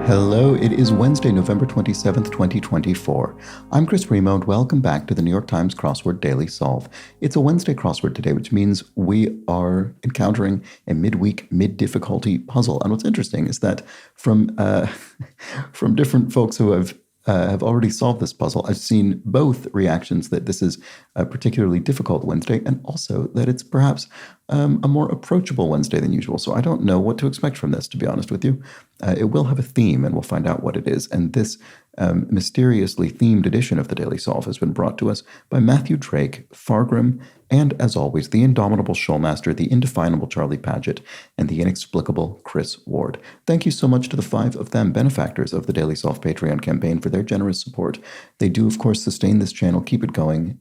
Hello, it is Wednesday, November 27th, 2024. I'm Chris Remo, and welcome back to the New York Times Crossword Daily Solve. It's a Wednesday crossword today, which means we are encountering a midweek, mid-difficulty puzzle. And what's interesting is that from different folks who have already solved this puzzle, I've seen both reactions that this is a particularly difficult Wednesday and also that it's perhaps a more approachable Wednesday than usual. So I don't know what to expect from this, to be honest with you. It will have a theme and we'll find out what it is. And this mysteriously themed edition of the Daily Solve has been brought to us by Matthew Drake, Fargrim, and as always, the indomitable Shoalmaster, the indefinable Charlie Paget, and the inexplicable Chris Ward. Thank you so much to the 5 of them, benefactors of the Daily Solve Patreon campaign, for their generous support. They do, of course, sustain this channel, keep it going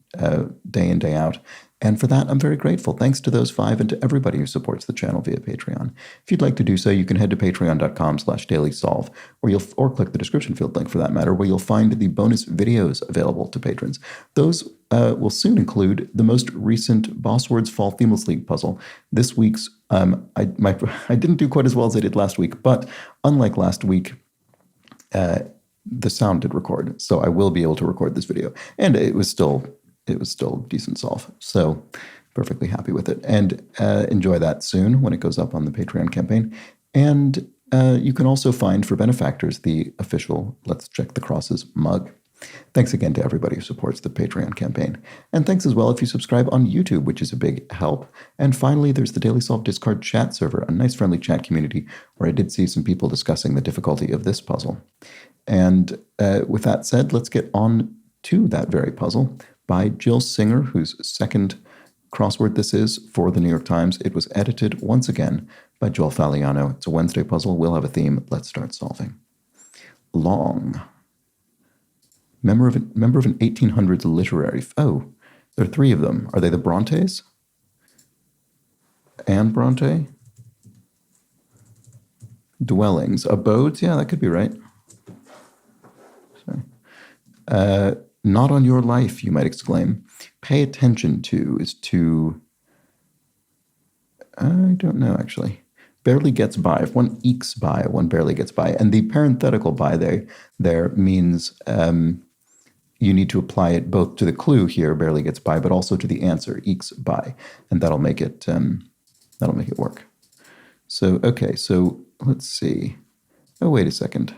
day in, day out. And for that, I'm very grateful. Thanks to those 5 and to everybody who supports the channel via Patreon. If you'd like to do so, you can head to patreon.com/dailysolve, or click the description field link for that matter, where you'll find the bonus videos available to patrons. Those will soon include the most recent Boss Words Fall Themeless League puzzle. This week's, I didn't do quite as well as I did last week, but unlike last week, the sound did record, so I will be able to record this video. And it was still a decent solve, so perfectly happy with it. And enjoy that soon when it goes up on the Patreon campaign. And you can also find, for benefactors, the official Let's Check the Crosses mug. Thanks again to everybody who supports the Patreon campaign. And thanks as well if you subscribe on YouTube, which is a big help. And finally, there's the Daily Solve Discord chat server, a nice friendly chat community where I did see some people discussing the difficulty of this puzzle. And with that said, let's get on to that very puzzle by Jill Singer, whose second crossword this is for the New York Times. It was edited once again by Joel Faliano. It's a Wednesday puzzle. We'll have a theme. Let's start solving. Long. Member of an 1800s literary... Oh, there are 3 of them. Are they the Brontes? Anne Bronte? Dwellings. Abodes? Yeah, that could be right. Sorry. Not on your life, you might exclaim. Pay attention to is to... I don't know, actually. Barely gets by. If one ekes by, one barely gets by. And the parenthetical by there means you need to apply it both to the clue here, barely gets by, but also to the answer, ekes by. And that'll make it work. So, okay, so let's see. Oh, wait a second.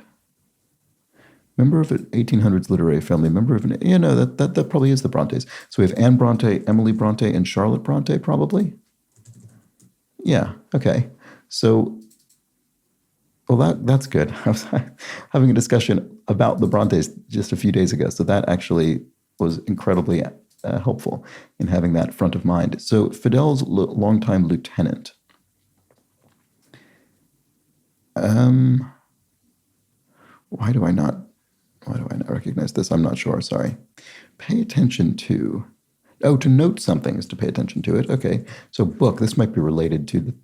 Member of an 1800s literary family, member of an... Yeah, no, that probably is the Brontes. So we have Anne Bronte, Emily Bronte, and Charlotte Bronte, probably? Yeah, okay. So, well, that's good. I was having a discussion about the Brontes just a few days ago, so that actually was incredibly helpful in having that front of mind. So Fidel's longtime lieutenant. Why do I not recognize this? I'm not sure, sorry. Pay attention to... Oh, to note something is to pay attention to it. Okay, so book, this might be related to the...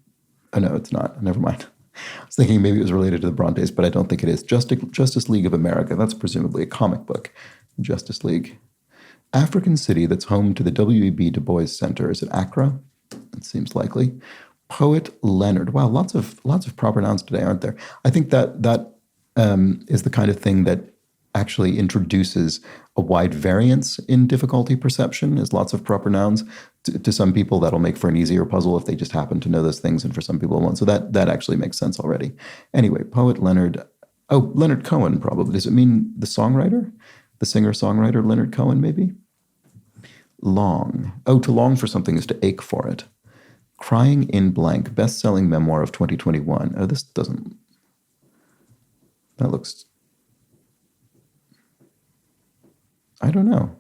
Oh, no, it's not. Never mind. I was thinking maybe it was related to the Brontes, but I don't think it is. Justice League of America, that's presumably a comic book. Justice League. African city that's home to the W.E.B. Du Bois Center. Is it Accra? It seems likely. Poet Leonard. Wow, lots of proper nouns today, aren't there? I think that is the kind of thing that actually introduces a wide variance in difficulty perception, is lots of proper nouns. To some people, that'll make for an easier puzzle if they just happen to know those things, and for some people it won't. So that actually makes sense already. Anyway, Poet Leonard... Oh, Leonard Cohen, probably. Does it mean the songwriter? The singer-songwriter Leonard Cohen, maybe? Long. Oh, to long for something is to ache for it. Crying in Blank, best-selling memoir of 2021. Oh, this doesn't... That looks... I don't know.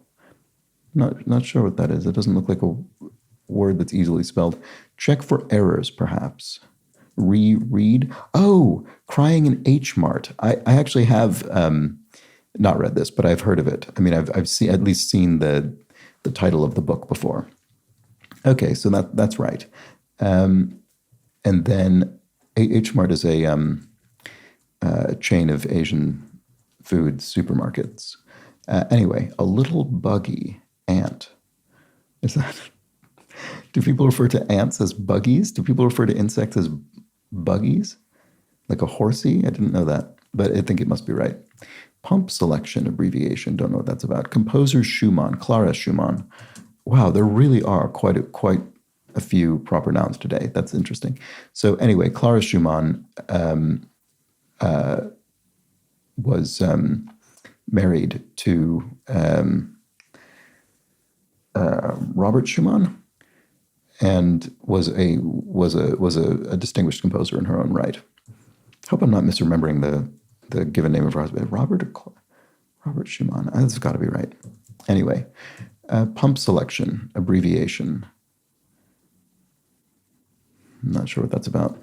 Not sure what that is. It doesn't look like a word that's easily spelled. Check for errors, perhaps. Reread. Oh, Crying in H Mart. I actually have not read this, but I've heard of it. I mean, I've at least seen the title of the book before. Okay, so that's right. And then H Mart is a chain of Asian food supermarkets. Anyway, a little buggy ant. Is that... Do people refer to ants as buggies? Do people refer to insects as buggies? Like a horsey? I didn't know that. but I think it must be right. Pump selection abbreviation. Don't know what that's about. Composer Schumann, Clara Schumann. Wow, there really are quite a few proper nouns today. That's interesting. So anyway, Clara Schumann was married to Robert Schumann, and was a distinguished composer in her own right. Hope I'm not misremembering the given name of her husband. Robert Schumann. That's got to be right. Anyway, pump selection abbreviation. I'm not sure what that's about.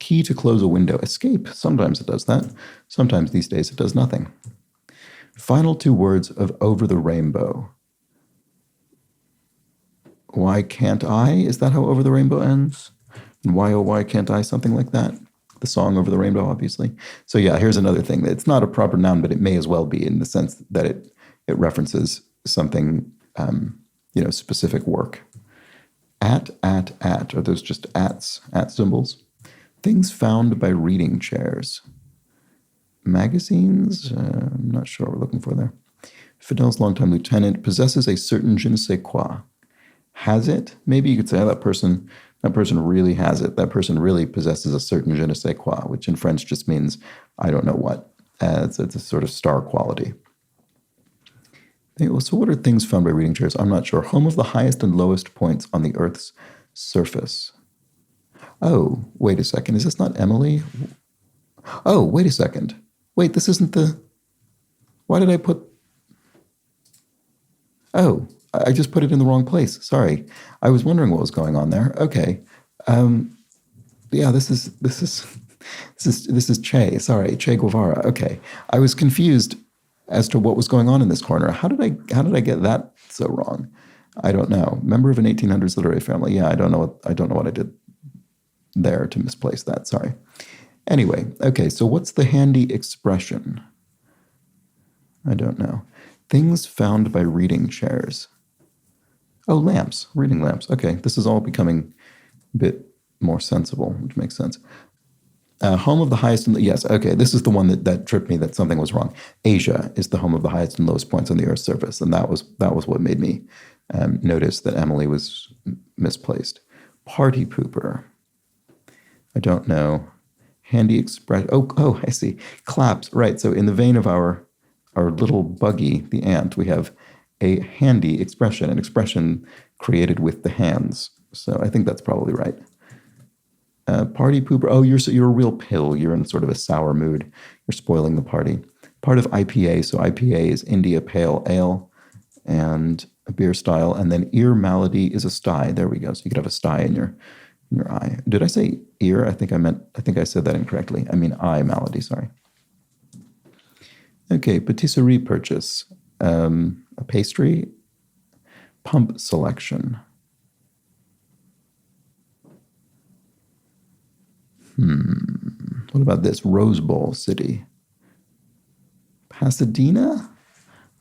Key to close a window. Escape. Sometimes it does that. Sometimes these days it does nothing. Final two words of Over the Rainbow. Why can't I? Is that how Over the Rainbow ends? And why, oh, why can't I? Something like that. The song Over the Rainbow, obviously. So yeah, here's another thing. It's not a proper noun, but it may as well be in the sense that it references something, specific work. At. Are those just at symbols? Things found by reading chairs. Magazines? I'm not sure what we're looking for there. Fidel's longtime lieutenant possesses a certain je ne sais quoi. Has it? Maybe you could say, oh, that person really has it. That person really possesses a certain je ne sais quoi, which in French just means I don't know what. It's a sort of star quality. So what are things found by reading chairs? I'm not sure. Home of the highest and lowest points on the Earth's surface. Oh, wait a second. Is this not Emily? Oh, wait a second. Wait, this isn't the... Why did I put... Oh, I just put it in the wrong place. Sorry. I was wondering what was going on there. Okay. Yeah, this is Che. Sorry, Che Guevara. Okay. I was confused as to what was going on in this corner. How did I get that so wrong? I don't know. Member of an 1800s literary family. Yeah, I don't know what I did there to misplace that. Sorry. Anyway, okay, so what's the handy expression? I don't know. Things found by reading chairs. Oh, lamps, reading lamps. Okay, this is all becoming a bit more sensible, which makes sense. Home of the highest and yes, okay, this is the one that tripped me that something was wrong. Asia is the home of the highest and lowest points on the Earth's surface, and that was what made me notice that Emily was misplaced. Party pooper. I don't know. Handy express. Oh, I see. Claps. Right. So in the vein of our little buggy, the ant, we have a handy expression, an expression created with the hands. So I think that's probably right. Party pooper. Oh, you're a real pill. You're in sort of a sour mood. You're spoiling the party. Part of IPA. So IPA is India Pale Ale and a beer style. And then ear malady is a sty. There we go. So you could have a sty in your eye. Did I say ear? I think I said that incorrectly. I mean eye malady, sorry. Okay, patisserie purchase. A pastry. Pump selection. What about this? Rose Bowl city. Pasadena?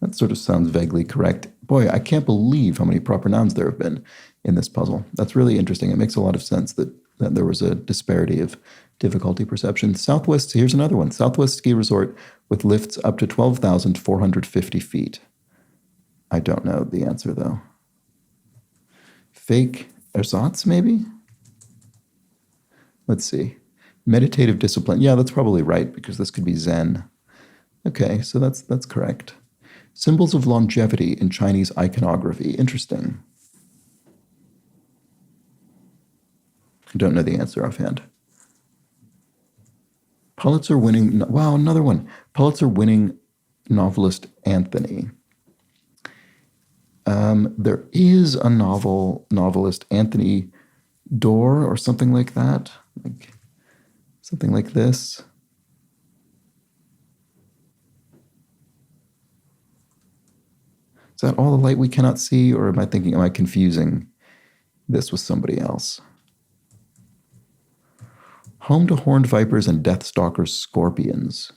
That sort of sounds vaguely correct. Boy, I can't believe how many proper nouns there have been in this puzzle. That's really interesting. It makes a lot of sense that there was a disparity of difficulty perception. Southwest, here's another one. Southwest ski resort with lifts up to 12,450 feet. I don't know the answer, though. Fake ersatz, maybe? Let's see. Meditative discipline. Yeah, that's probably right, because this could be Zen. Okay, so that's correct. Symbols of longevity in Chinese iconography. Interesting. I don't know the answer offhand. Pulitzer-winning... Wow, another one. Pulitzer-winning novelist Anthony. There is a novelist, Anthony Doerr, or something like that. Something like this. Is that all the light we cannot see, or am I confusing this with somebody else? Home to horned vipers and deathstalkers scorpions.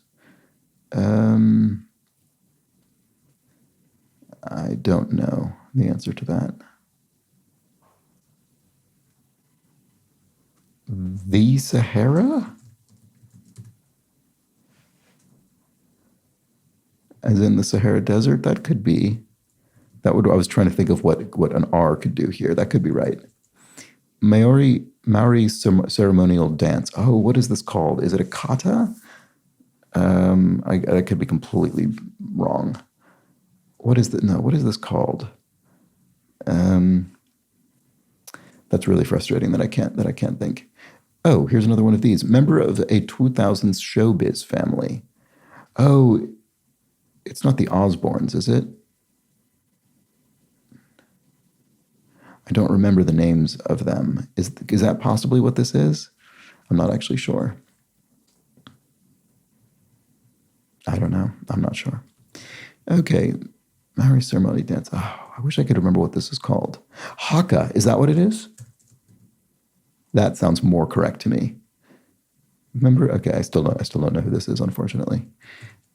I don't know the answer to that. The Sahara? as in the Sahara Desert. That could be. I was trying to think of what an R could do here. That could be right. Maori ceremonial dance. Oh, what is this called? Is it a kata? I could be completely wrong. What is this called? That's really frustrating that I can't think. Oh, here's another one of these. Member of a 2000s showbiz family. Oh, it's not the Osbournes, is it? I don't remember the names of them. Is that possibly what this is? I'm not actually sure. I don't know. I'm not sure. Okay. Maori ceremony dance. Oh, I wish I could remember what this is called. Haka. Is that what it is? That sounds more correct to me. Remember? Okay, I still don't know who this is, unfortunately.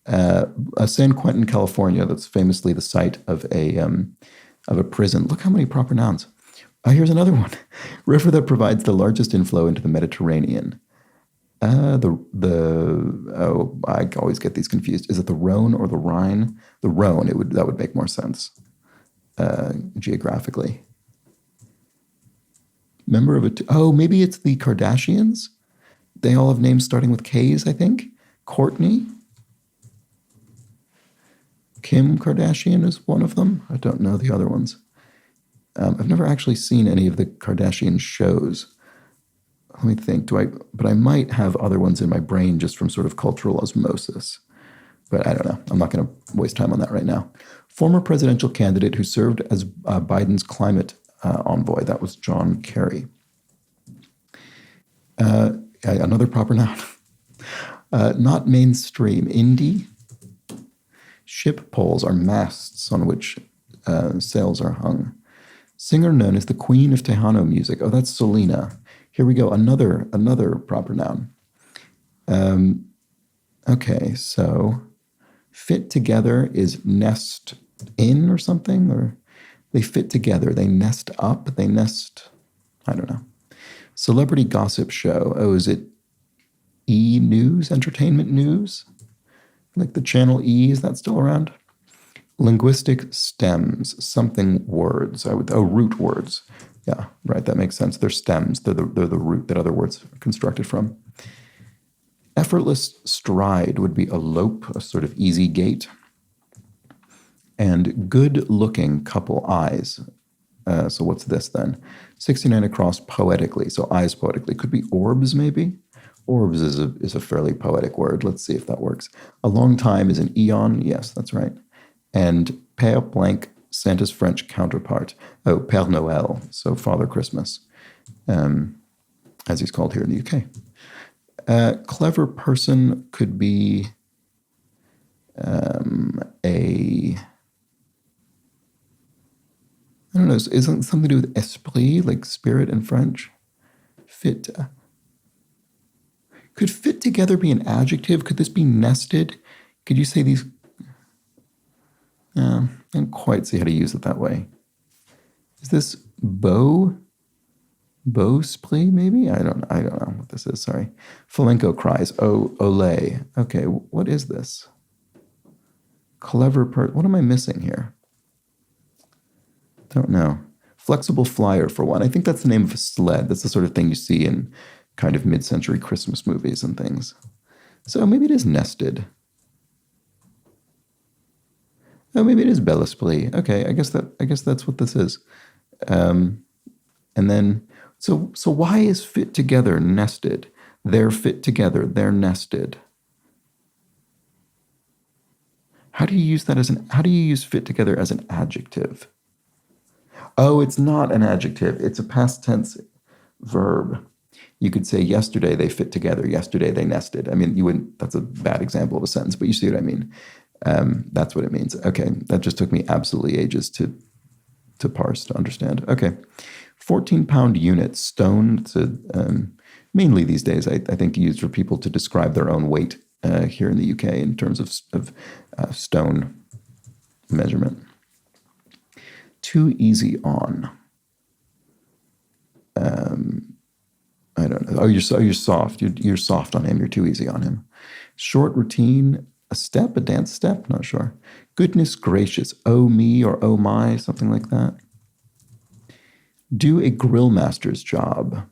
San Quentin, California. That's famously the site of a prison. Look how many proper nouns. Here's another one. River that provides the largest inflow into the Mediterranean. I always get these confused. Is it the Rhone or the Rhine? The Rhone. That would make more sense geographically. Member of maybe it's the Kardashians. They all have names starting with K's, I think. Courtney. Kim Kardashian is one of them. I don't know the other ones. I've never actually seen any of the Kardashian shows. Let me think. But I might have other ones in my brain just from sort of cultural osmosis. But I don't know. I'm not going to waste time on that right now. Former presidential candidate who served as Biden's climate envoy. That was John Kerry. Another proper noun. Not mainstream. Indie. Ship poles are masts on which sails are hung. Singer known as the Queen of Tejano music. Oh, that's Selena. Here we go. Another proper noun. Okay, so fit together is nest in or something, or they fit together. They nest up. They nest. I don't know. Celebrity gossip show. Oh, is it E News, Entertainment News? Like the channel E, is that still around? Linguistic stems, something words. Root words. Yeah, right, that makes sense. They're stems. They're the root that other words are constructed from. Effortless stride would be a lope, a sort of easy gait. And good-looking couple eyes. So what's this then? 69 across poetically. So eyes poetically. Could be orbs, maybe? Orbs is a fairly poetic word. Let's see if that works. A long time is an eon. Yes, that's right. And Père Blanc, Santa's French counterpart. Oh, Père Noël, so Father Christmas, as he's called here in the UK. Clever person could be I don't know, isn't it something to do with esprit, like spirit in French? Fit. Could fit together be an adjective? Could this be nested? Could you say these? I don't quite see how to use it that way. Is this bowsprit maybe? I don't know what this is, sorry. Flamenco cries, oh, ole. Okay, what is this? Clever what am I missing here? Don't know. Flexible flyer for one. I think that's the name of a sled. That's the sort of thing you see in kind of mid-century Christmas movies and things. So maybe it is nested. Oh, maybe it is bel esprit. Okay, I guess that's what this is. And then, so why is fit together nested? They're fit together. They're nested. How do you use that how do you use fit together as an adjective? Oh, it's not an adjective. It's a past tense verb. You could say yesterday they fit together. Yesterday they nested. I mean, you wouldn't. That's a bad example of a sentence, but you see what I mean. That's what it means. Okay, that just took me absolutely ages to parse, to understand. Okay, 14-pound unit, stone. Mainly these days, I think used for people to describe their own weight here in the UK in terms of stone measurement. Too easy on. I don't know. Oh, you're soft. You're soft on him. You're too easy on him. Short routine. a step, a dance step, not sure. Goodness gracious, oh me or oh my, something like that. Do a grill master's job.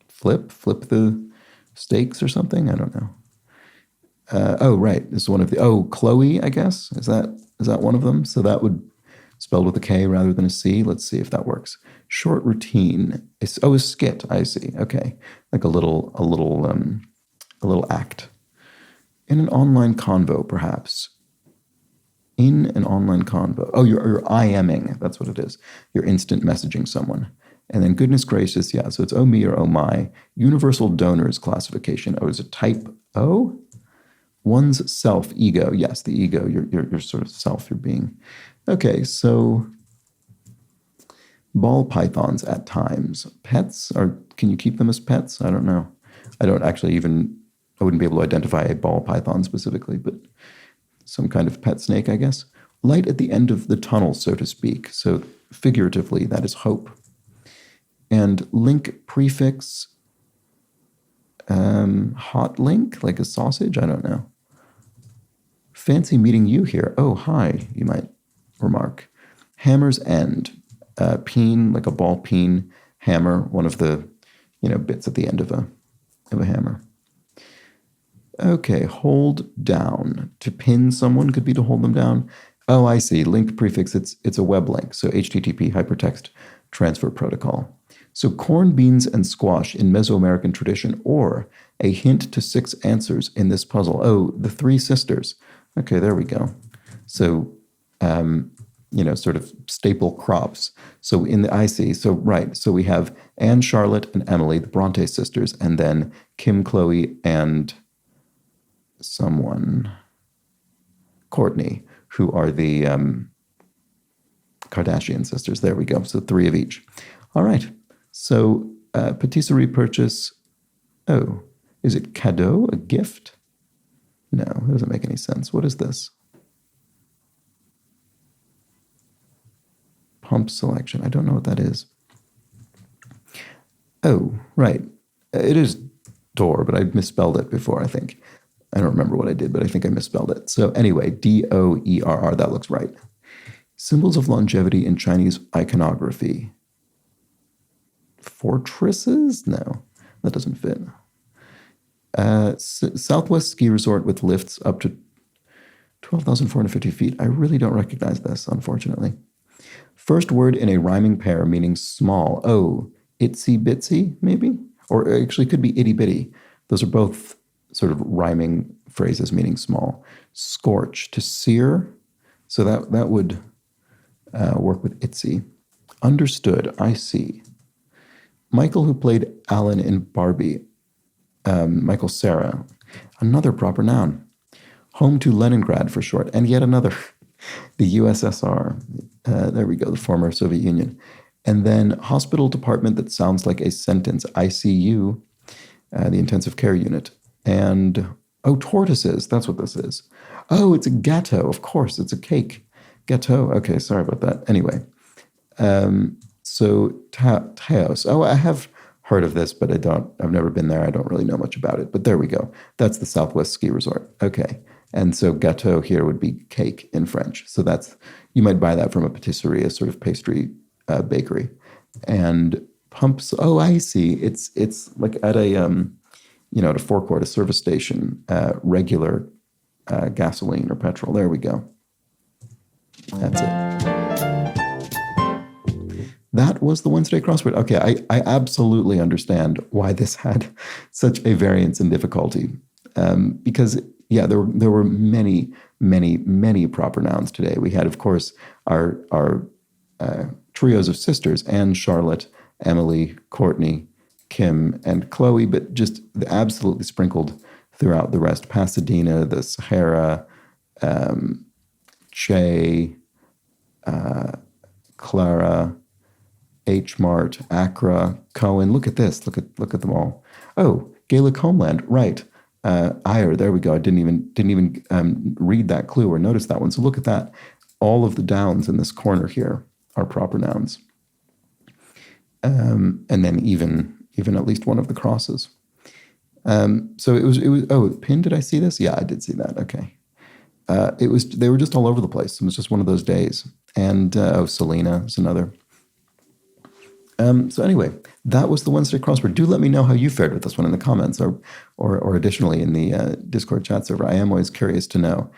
Flip the steaks or something? I don't know. Oh, right. This is one of the, Chloe, I guess. Is that one of them? So that would spelled with a K rather than a C. Let's see if that works. Short routine. A skit. I see. Okay. Like a little act. In an online convo, perhaps. In an online convo. Oh, you're IMing. That's what it is. You're instant messaging someone. And then goodness gracious, yeah. So it's oh me or oh my. Universal donors classification. Oh, is it type O? One's self, ego. Yes, the ego. Your sort of self, your being. Okay, so ball pythons at times. Pets, can you keep them as pets? I don't know. I wouldn't be able to identify a ball python specifically, but some kind of pet snake, I guess. Light at the end of the tunnel, so to speak. So figuratively, that is hope. And link prefix, hot link, like a sausage? I don't know. Fancy meeting you here. Oh, hi, you might remark. Hammer's end. Peen, like a ball peen. Hammer, one of the, bits at the end of a hammer. Okay, hold down. To pin someone could be to hold them down. Oh, I see. Link prefix, it's a web link. So HTTP, hypertext transfer protocol. So corn, beans, and squash in Mesoamerican tradition, or a hint to 6 answers in this puzzle. Oh, the 3 sisters. Okay, there we go. So, sort of staple crops. So I see. So, right. So we have Anne, Charlotte, and Emily, the Bronte sisters, and then Kim, Chloe, and Courtney, who are the Kardashian sisters. There we go. So 3 of each. All right. So patisserie purchase. Oh, is it cadeau, a gift? No, it doesn't make any sense. What is this? Pump selection. I don't know what that is. Oh, right. It is door, but I misspelled it before, I think. I don't remember what I did, but I think I misspelled it. So anyway, DOERR, that looks right. Symbols of longevity in Chinese iconography. Fortresses? No, that doesn't fit. Southwest ski resort with lifts up to 12,450 feet. I really don't recognize this, unfortunately. First word in a rhyming pair meaning small. Oh, itsy bitsy, maybe? Or actually could be itty bitty. Those are both sort of rhyming phrases meaning small. Scorch, to sear. So that would work with itsy. Understood, I see. Michael, who played Alan in Barbie. Michael Cera, another proper noun. Home to Leningrad for short, and yet another, the USSR. There we go, the former Soviet Union. And then hospital department that sounds like a sentence, ICU, the intensive care unit. And, tortoises, that's what this is. Oh, it's a gâteau, of course, it's a cake. Gâteau, okay, sorry about that. Anyway, so Taos, I have heard of this, but I've never been there. I don't really know much about it, but there we go. That's the Southwest ski resort. Okay. And so gâteau here would be cake in French. So you might buy that from a patisserie, a sort of pastry bakery. And pumps, I see. It's like at a, at a forecourt, a service station, regular gasoline or petrol. There we go. That's it. That was the Wednesday crossword. Okay, I absolutely understand why this had such a variance in difficulty. Because, there were many, many, many proper nouns today. We had, of course, our trios of sisters, Anne, Charlotte, Emily, Courtney, Kim, and Chloe, but just absolutely sprinkled throughout the rest. Pasadena, the Sahara, Che, Clara, H Mart, Accra, Cohen. Look at this. Look at them all. Oh, Gaelic homeland. Right. Ire. There we go. I didn't even read that clue or notice that one. So look at that. All of the downs in this corner here are proper nouns. And then even at least one of the crosses. So it was. Oh, Pin, did I see this? Yeah, I did see that. Okay. They were just all over the place. It was just one of those days. And Selena is another. So anyway, that was the Wednesday crossword. Do let me know how you fared with this one in the comments, or additionally in the Discord chat server. I am always curious to know.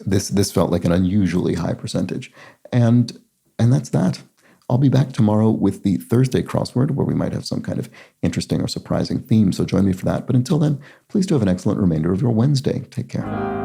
This felt like an unusually high percentage, and that's that. I'll be back tomorrow with the Thursday crossword, where we might have some kind of interesting or surprising theme. So join me for that. But until then, please do have an excellent remainder of your Wednesday. Take care.